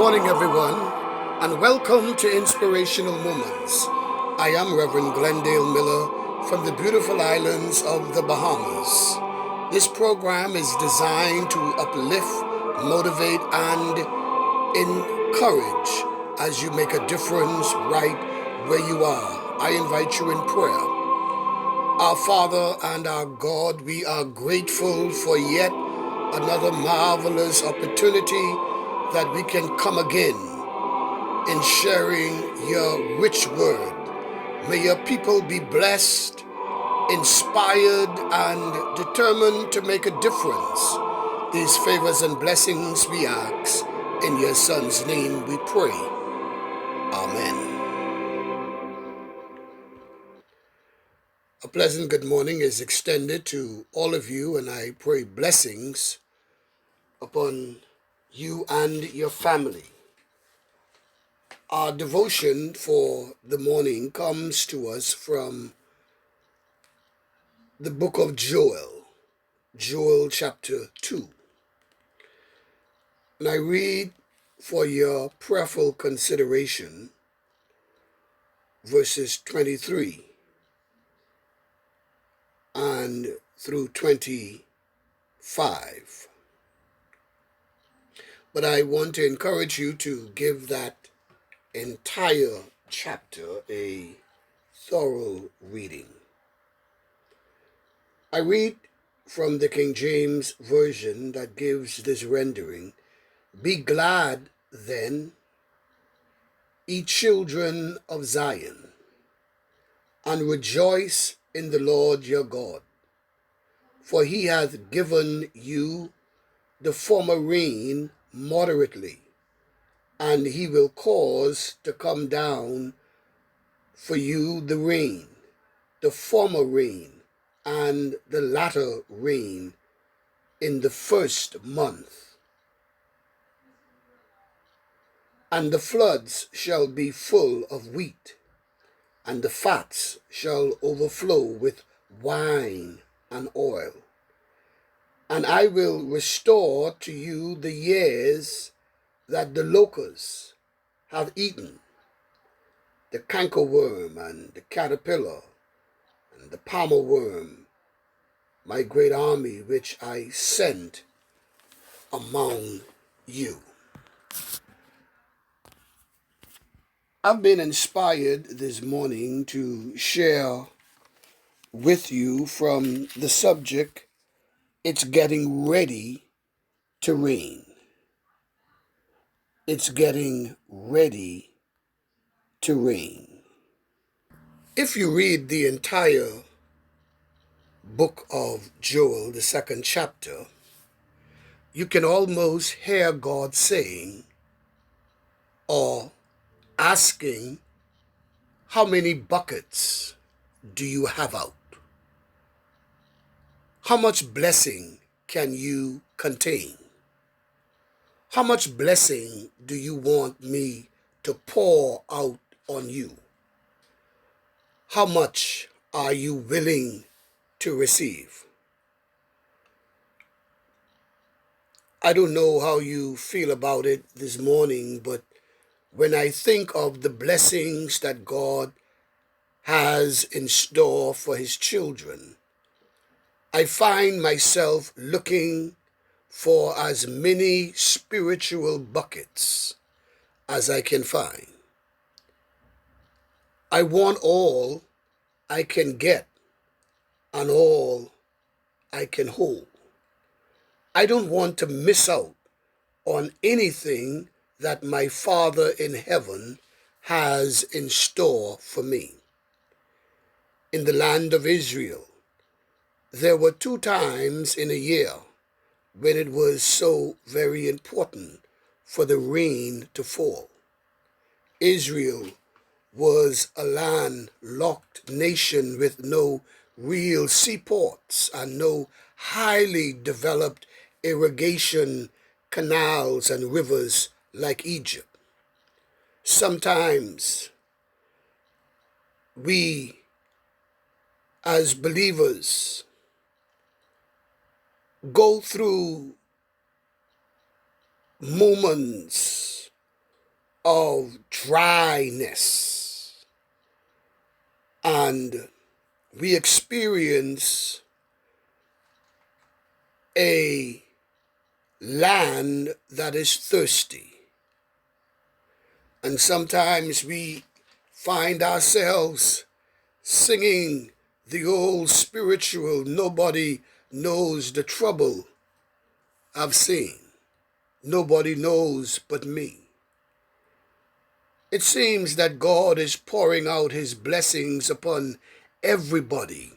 morning, everyone, and welcome to Inspirational Moments. I am Reverend Glendale Miller from the beautiful islands of the Bahamas. This program is designed to uplift, motivate, and encourage as you make a difference right where you are. I invite you in prayer. Our Father and our God, we are grateful for yet another marvelous opportunity that we can come again in sharing your rich word. May your people be blessed, inspired, and determined to make a difference. These favors and blessings we ask. In your Son's name we pray. Amen. A pleasant good morning is extended to all of you, and I pray blessings upon you and your family. Our devotion for the morning comes to us from the book of Joel chapter 2. And I read for your prayerful consideration verses 23 and through 25. But I want to encourage you to give that entire chapter a thorough reading. I read from the King James Version that gives this rendering. Be glad then, ye children of Zion, and rejoice in the Lord your God, for he hath given you the former rain moderately, and he will cause to come down for you the rain, the former rain, and the latter rain in the first month. And the floods shall be full of wheat, and the fats shall overflow with wine and oil. And I will restore to you the years that the locusts have eaten, the cankerworm and the caterpillar and the palmer worm, my great army which I sent among you. I've been inspired this morning to share with you from the subject, it's getting ready to rain. It's getting ready to rain. If you read the entire book of Joel, the second chapter, you can almost hear God saying or asking, how many buckets do you have out? How much blessing can you contain? How much blessing do you want me to pour out on you? How much are you willing to receive? I don't know how you feel about it this morning, but when I think of the blessings that God has in store for his children, I find myself looking for as many spiritual buckets as I can find. I want all I can get and all I can hold. I don't want to miss out on anything that my Father in heaven has in store for me. In the land of Israel, there were 2 times in a year when it was so very important for the rain to fall. Israel was a landlocked nation with no real seaports and no highly developed irrigation canals and rivers like Egypt. Sometimes we as believers go through moments of dryness, and we experience a land that is thirsty. And sometimes we find ourselves singing the old spiritual, nobody knows the trouble I've seen. Nobody knows but me. It seems that God is pouring out his blessings upon everybody,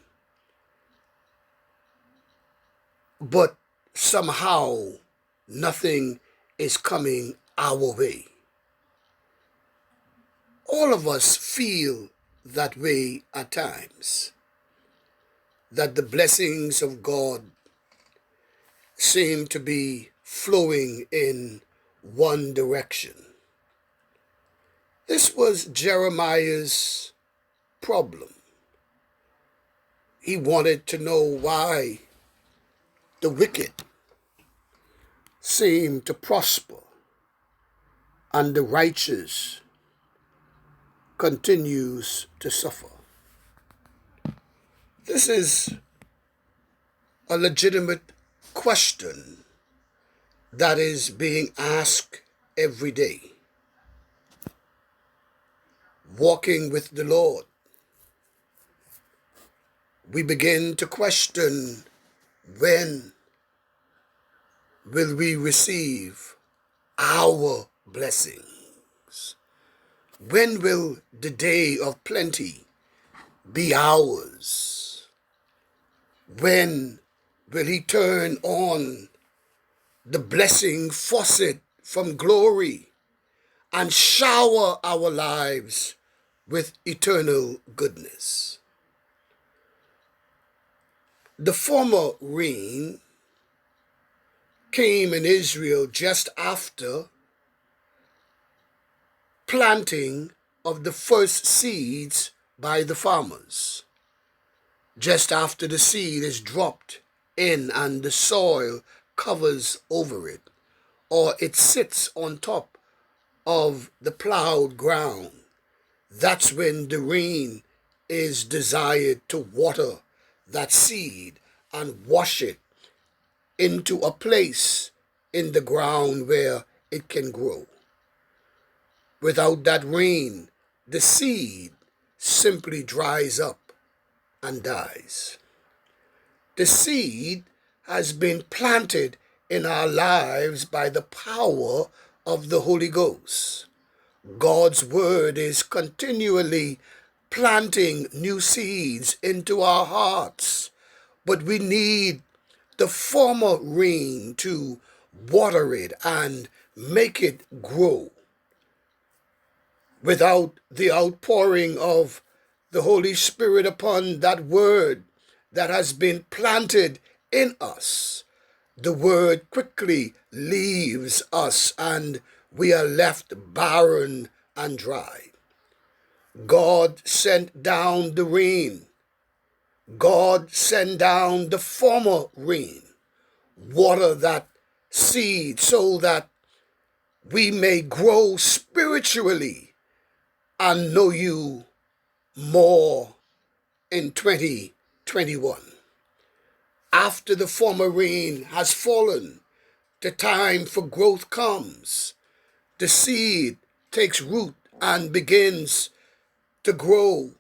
but somehow nothing is coming our way. All of us feel that way at times, that the blessings of God seem to be flowing in one direction. This was Jeremiah's problem. He wanted to know why the wicked seem to prosper and the righteous continues to suffer. This is a legitimate question that is being asked every day. Walking with the Lord, we begin to question, when will we receive our blessings? When will the day of plenty be ours? When will he turn on the blessing faucet from glory and shower our lives with eternal goodness? The former rain came in Israel just after planting of the first seeds by the farmers, just after the seed is dropped in and the soil covers over it, or it sits on top of the plowed ground. That's when the rain is desired to water that seed and wash it into a place in the ground where it can grow. Without that rain, the seed simply dries up and dies. The seed has been planted in our lives by the power of the Holy Ghost. God's word is continually planting new seeds into our hearts, but we need the former rain to water it and make it grow. Without the outpouring of the Holy Spirit upon that word that has been planted in us, the word quickly leaves us and we are left barren and dry. God sent down the rain. God sent down the former rain. Water that seed so that we may grow spiritually and know you more in 2021. After the former rain has fallen, the time for growth comes. The seed takes root and begins to grow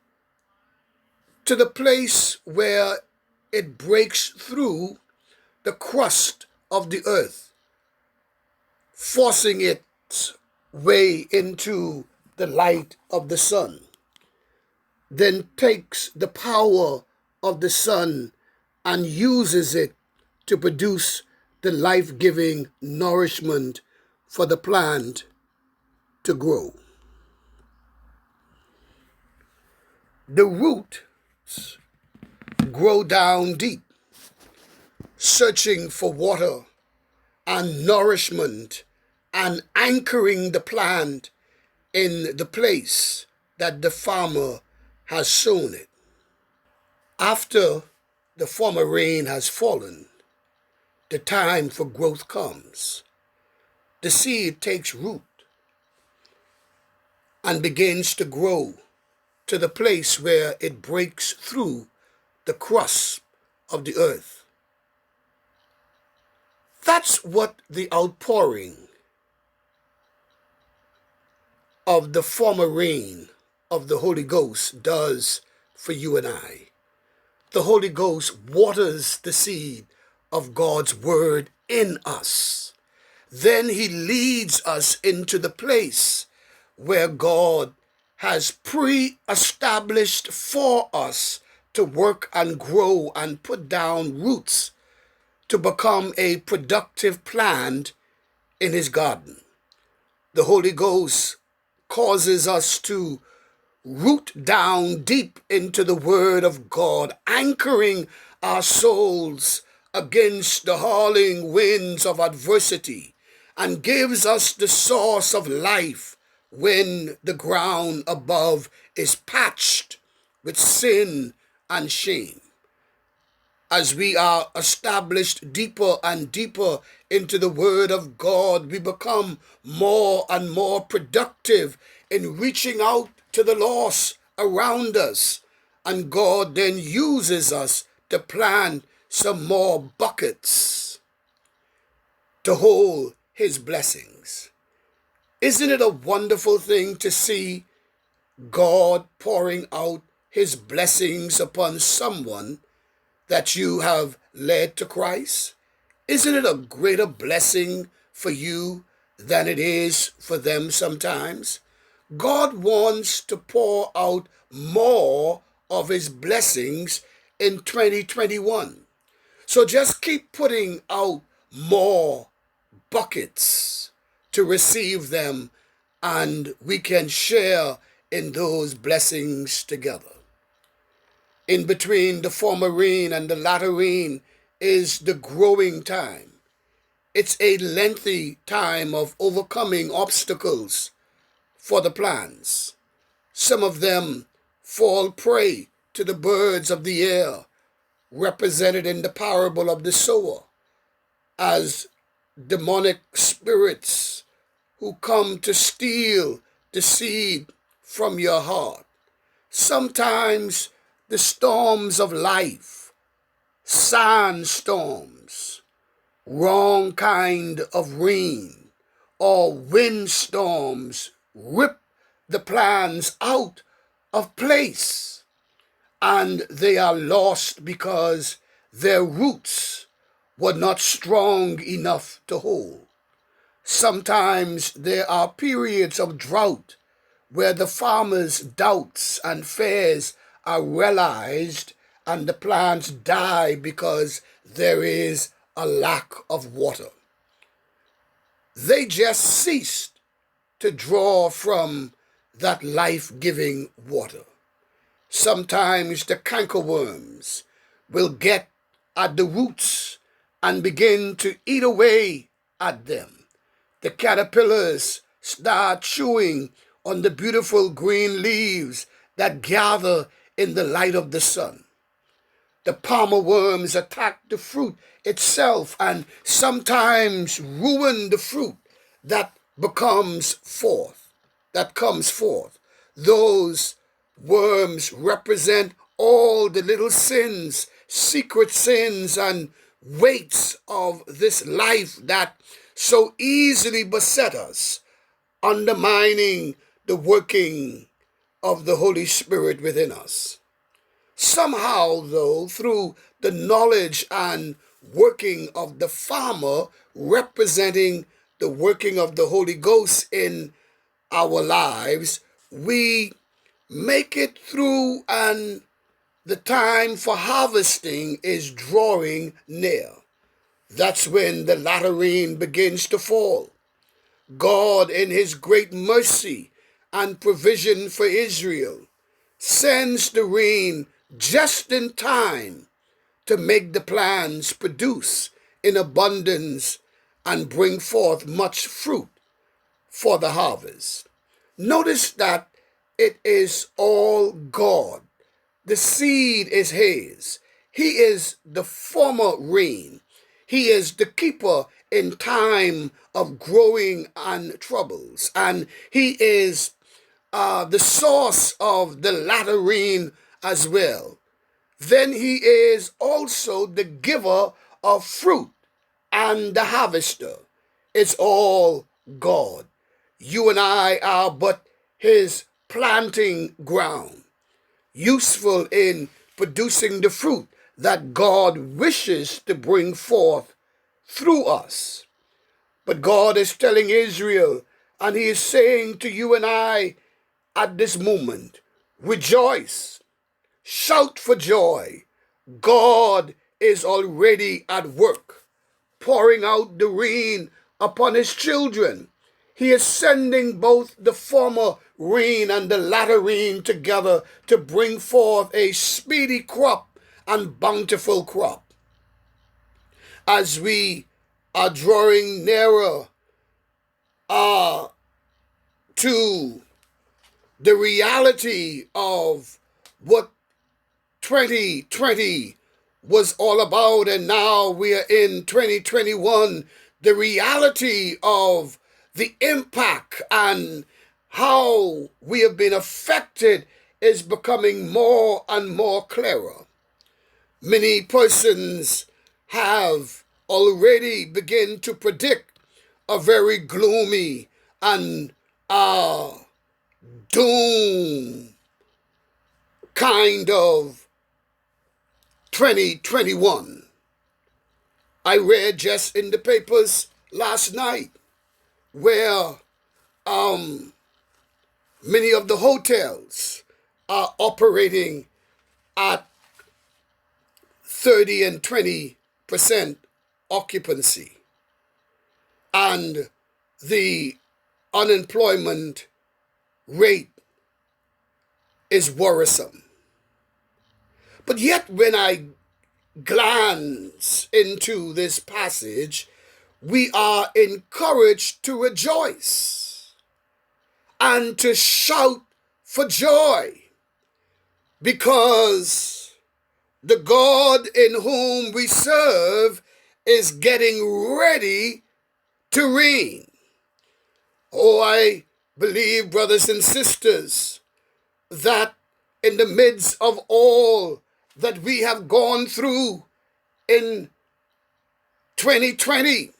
to the place where it breaks through the crust of the earth, forcing its way into the light of the sun, then takes the power of the sun and uses it to produce the life-giving nourishment for the plant to grow. The roots grow down deep, searching for water and nourishment and anchoring the plant in the place that the farmer has sown it. After the former rain has fallen, the time for growth comes. The seed takes root and begins to grow to the place where it breaks through the crust of the earth. That's what the outpouring of the former rain of the Holy Ghost does for you and I. The Holy Ghost waters the seed of God's word in us. Then he leads us into the place where God has pre-established for us to work and grow and put down roots to become a productive plant in his garden. The Holy Ghost causes us to root down deep into the Word of God, anchoring our souls against the howling winds of adversity, and gives us the source of life when the ground above is patched with sin and shame. As we are established deeper and deeper into the Word of God, we become more and more productive in reaching out to the lost around us. And God then uses us to plant some more buckets to hold his blessings. Isn't it a wonderful thing to see God pouring out his blessings upon someone that you have led to Christ? Isn't it a greater blessing for you than it is for them sometimes? God wants to pour out more of his blessings in 2021. So just keep putting out more buckets to receive them, and we can share in those blessings together. In between the former rain and the latter rain is the growing time. It's a lengthy time of overcoming obstacles for the plants. Some of them fall prey to the birds of the air, represented in the parable of the sower, as demonic spirits who come to steal the seed from your heart. Sometimes the storms of life, sandstorms, wrong kind of rain, or windstorms rip the plants out of place, and they are lost because their roots were not strong enough to hold. Sometimes there are periods of drought where the farmer's doubts and fears are realized and the plants die because there is a lack of water. They just ceased to draw from that life-giving water. Sometimes the cankerworms will get at the roots and begin to eat away at them. The caterpillars start chewing on the beautiful green leaves that gather in the light of the sun. The palmer worms attack the fruit itself and sometimes ruin the fruit that comes forth. Those worms represent all the little sins, secret sins, and weights of this life that so easily beset us, undermining the working of the Holy Spirit within us. Somehow, though, through the knowledge and working of the farmer, representing the working of the Holy Ghost in our lives, we make it through, and the time for harvesting is drawing near. That's when the latter rain begins to fall. God, in his great mercy and provision for Israel, sends the rain just in time to make the plants produce in abundance and bring forth much fruit for the harvest. Notice that it is all God. The seed is his. He is the former rain. He is the keeper in time of growing and troubles. And he is the source of the latter rain as well, then he is also the giver of fruit and the harvester. It's all God. You and I are but his planting ground, useful in producing the fruit that God wishes to bring forth through us. But God is telling Israel, and he is saying to you and I at this moment, rejoice, shout for joy. God is already at work, pouring out the rain upon his children. He is sending both the former rain and the latter rain together to bring forth a speedy crop and bountiful crop. As we are drawing nearer to the reality of what 2020 was all about, and now we are in 2021, the reality of the impact and how we have been affected is becoming more and more clearer. Many persons have already begun to predict a very gloomy and doom kind of 2021. I read just in the papers last night where many of the hotels are operating at 30 and 20% occupancy, and the unemployment rate is worrisome. But yet, when I glance into this passage, we are encouraged to rejoice and to shout for joy, because the God in whom we serve is getting ready to reign. Oh, I believe, brothers and sisters, that in the midst of all that we have gone through in 2020,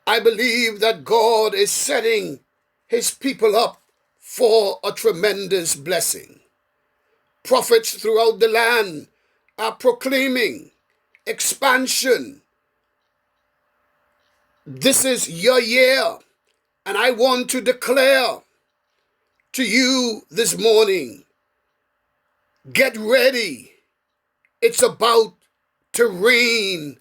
I believe that God is setting his people up for a tremendous blessing. Prophets throughout the land are proclaiming expansion. This is your year, and I want to declare to you this morning, get ready. It's about to rain.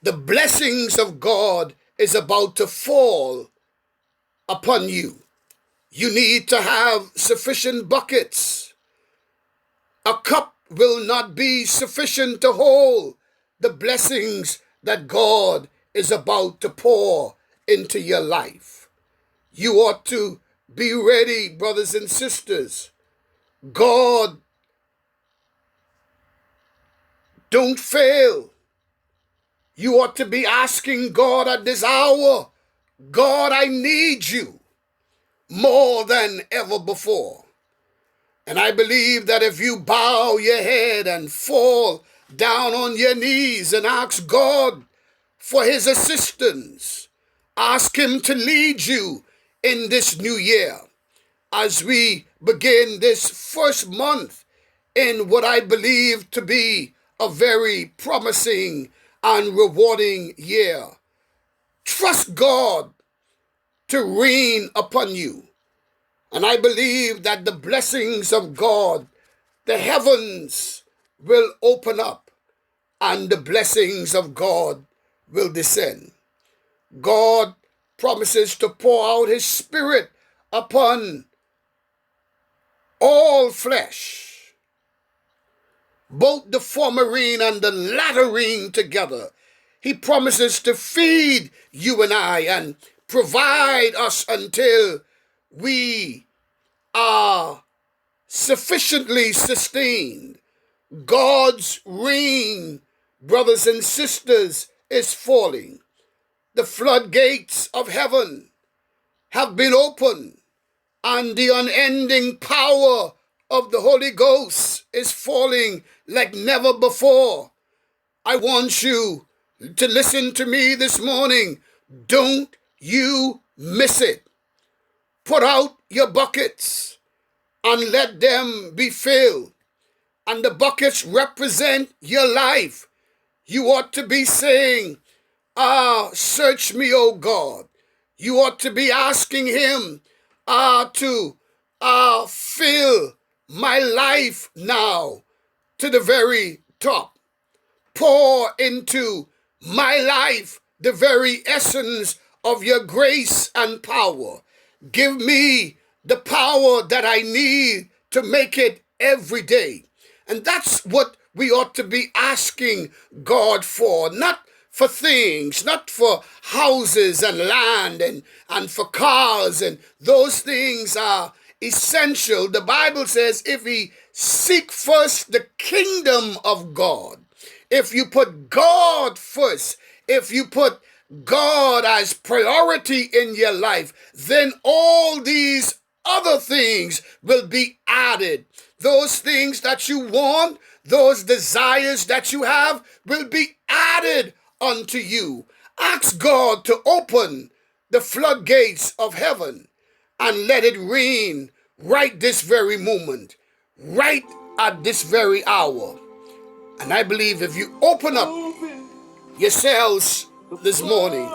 The blessings of God is about to fall upon you. You need to have sufficient buckets. A cup will not be sufficient to hold the blessings that God is about to pour into your life. You ought to be ready, brothers and sisters. God, don't fail. You ought to be asking God at this hour, God, I need you more than ever before. And I believe that if you bow your head and fall down on your knees and ask God for his assistance, ask him to lead you in this new year, as we begin this first month in what I believe to be a very promising and rewarding year. Trust God to reign upon you. And I believe that the blessings of God, the heavens will open up and the blessings of God will descend. God promises to pour out his Spirit upon all flesh, both the former rain and the latter rain together. He promises to feed you and I and provide us until we are sufficiently sustained. God's rain, brothers and sisters, is falling. The floodgates of heaven have been opened, and the unending power of the Holy Ghost is falling like never before. I want you to listen to me this morning. Don't you miss it. Put out your buckets and let them be filled. And the buckets represent your life. You ought to be saying, search me, O God. You ought to be asking him to fill my life now to the very top. Pour into my life the very essence of your grace and power. Give me the power that I need to make it every day. And that's what we ought to be asking God for, not for things, not for houses and land and for cars, and those things are essential. The Bible says if we seek first the kingdom of God, if you put God first, if you put God as priority in your life, then all these other things will be added. Those things that you want, those desires that you have will be added unto you. Ask God to open the floodgates of heaven and let it rain right this very moment, right at this very hour. And I believe if you open up yourselves this morning,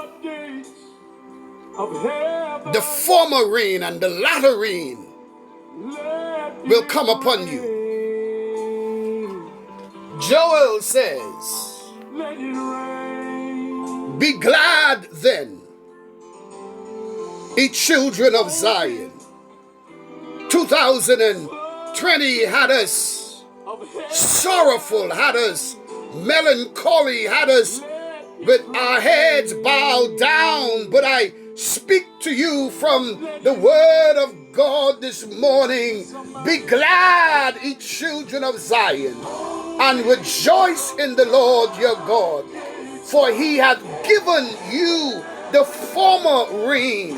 the former rain and the latter rain will come upon you. Joel says, be glad then, ye children of Zion. 2020 had us sorrowful, had us melancholy, had us with our heads bowed down. But I speak to you from the word of God this morning. Be glad, ye children of Zion, and rejoice in the Lord your God, for he hath given you the former rain,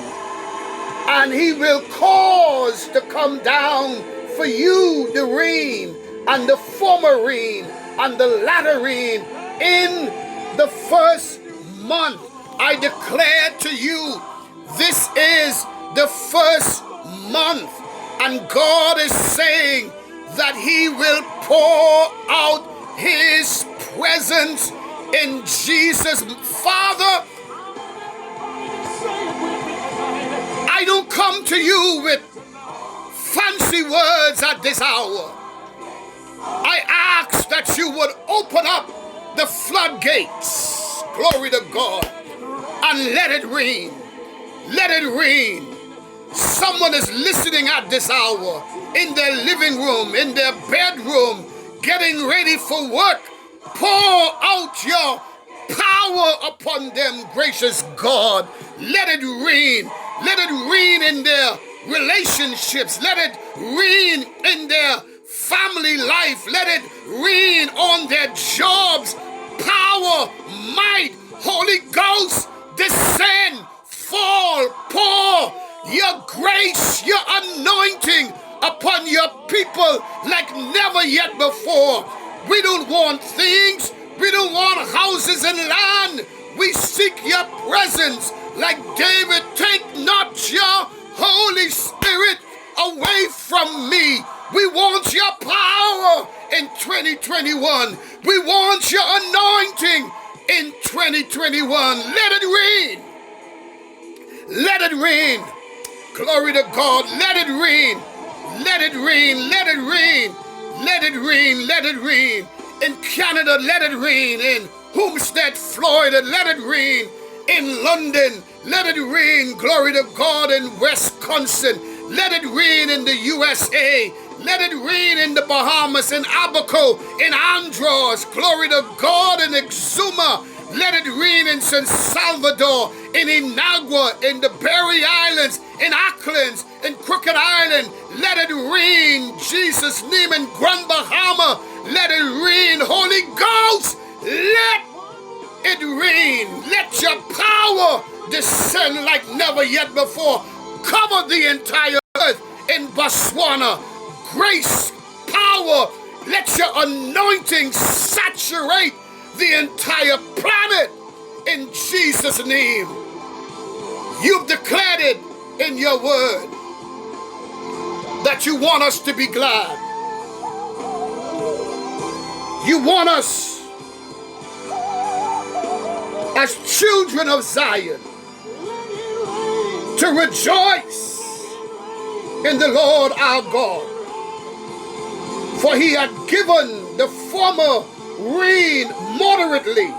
and he will cause to come down for you the rain, and the former rain, and the latter rain in the first month. I declare to you, this is the first month, and God is saying that he will pour out his presence in Jesus. Father, I don't come to you with fancy words at this hour. I ask that you would open up the floodgates, glory to God, and let it rain. Let it rain. Someone is listening at this hour in their living room, in their bedroom, getting ready for work. Pour out your power upon them, gracious God. Let it rain. Let it rain in their relationships. Let it rain in their family life. Let it rain on their jobs. Power, might, Holy Ghost, descend, fall, pour your grace, your anointing upon your people like never yet before. We don't want things. We don't want houses and land. We seek your presence like David. Take not your Holy Spirit away from me. We want your power in 2021. We want your anointing in 2021. Let it rain. Let it rain. Glory to God. Let it rain. Let it rain. Let it rain. Let it rain. Let it rain. In Canada, let it rain. In Homestead, Florida, let it rain. In London, let it rain. Glory to God. In Wisconsin, let it rain. In the USA, let it rain. In the Bahamas, in Abaco, in Andros, glory to God. In Exuma, let it rain. In San Salvador, in Inagua, in the Berry Islands, in Auckland, in Crooked Island, let it rain. Jesus' name. In Grand Bahama, let it rain. Holy Ghost, let it rain. Let your power descend like never yet before. Cover the entire earth in Botswana. Grace, power, let your anointing saturate the entire planet in Jesus' name. You've declared it in your word that you want us to be glad. You want us as children of Zion to rejoice in the Lord our God. For he had given the former rain moderately,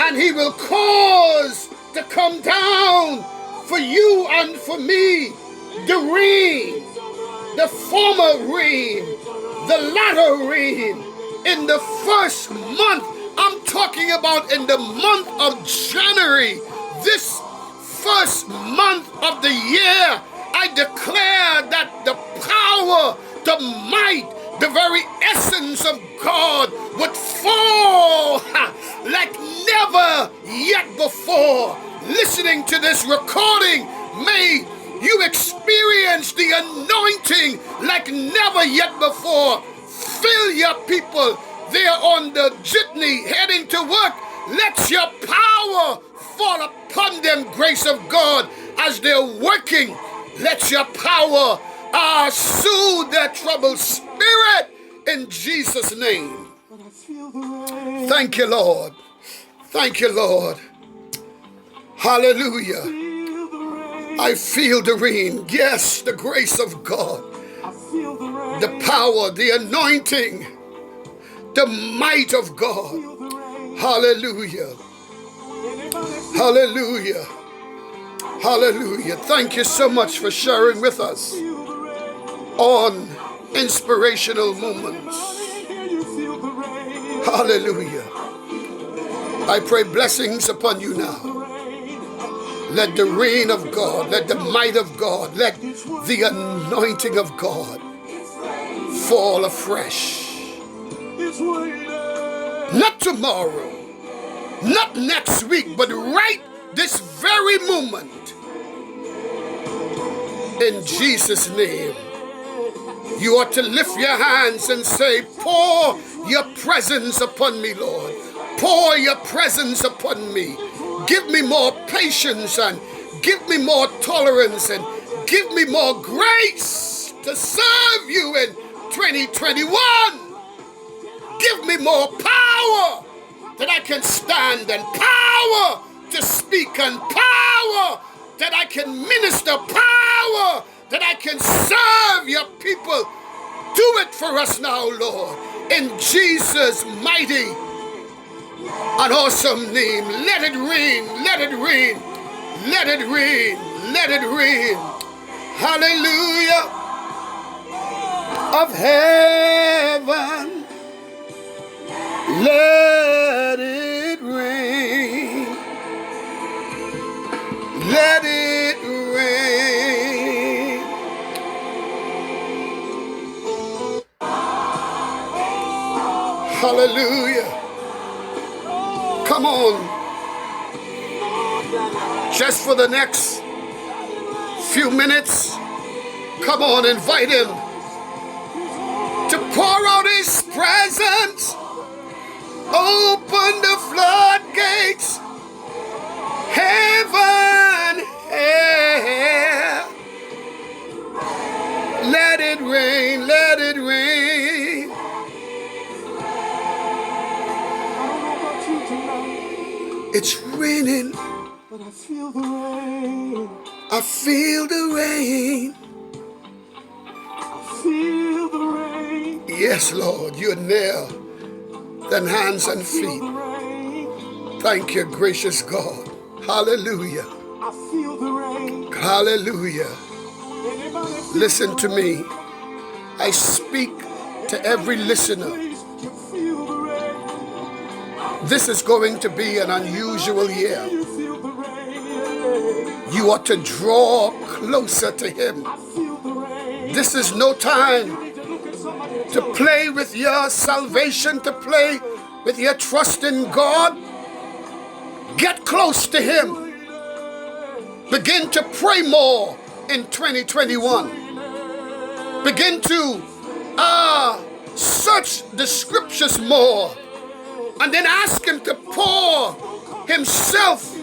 and he will cause to come down for you and for me the rain, the former rain, the latter rain in the first month. I'm talking about in the month of January, this first month of the year. I declare that the power, the might, the very essence of God would fall like never yet before. Listening to this recording, may you experience the anointing like never yet before. Fill your people. They are on the jitney heading to work. Let your power fall upon them, grace of God, as they're working. Let your power soothe their troubled spirit in Jesus' name. Thank you, Lord. Thank you, Lord. Hallelujah. I feel the rain. Yes, the grace of God. The power, the anointing, the might of God. Hallelujah. Hallelujah. Hallelujah. Thank you so much for sharing with us on Inspirational Moments. Hallelujah. I pray blessings upon you now. Let the rain of God, let the might of God, let the anointing of God fall afresh. Not tomorrow, not next week, but right this very moment. In Jesus' name. You ought to lift your hands and say, pour your presence upon me, Lord. Pour your presence upon me. Give me more patience and give me more tolerance and give me more grace to serve you in 2021. Give me more power that I can stand and power to speak and power that I can minister, power that I can serve your people. Do it for us now, Lord, in Jesus' mighty and awesome name. Let it rain, let it rain, let it rain, let it rain. Hallelujah. Of heaven, let it rain, let it rain. Hallelujah. Come on. Just for the next few minutes, come on, invite him to pour out his presence. Open the floodgates. Heaven, air. Let it rain, let it rain. It's raining, but I feel the rain. I feel the rain. I feel the rain. Yes, Lord, you're near than hands and feet. Thank you, gracious God. Hallelujah. I feel the rain. Hallelujah. Listen to me. I speak to every listener. This is going to be an unusual year. You ought to draw closer to him. This is no time to play with your salvation, to play with your trust in God. Get close to him. Begin to pray more in 2021. Begin to search the scriptures more, and then ask him to pour himself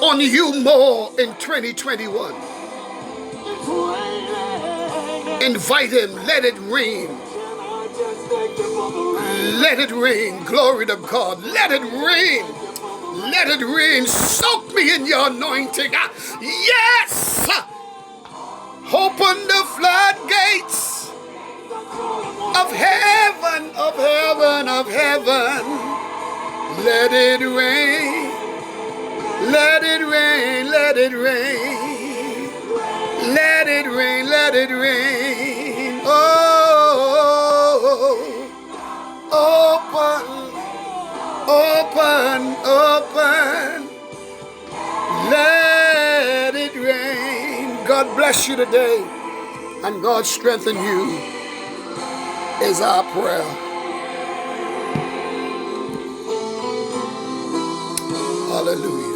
on you more in 2021. Invite him. Let it rain. Let it rain. Glory to God. Let it rain. Let it rain. Soak me in your anointing. Yes. Open the floodgates of heaven, of heaven, of heaven. Let it rain. Let it rain. Let it rain. Let it rain. Let it rain. Oh, open, open, open. Let it rain. God bless you today, and God strengthen you is our prayer. Hallelujah.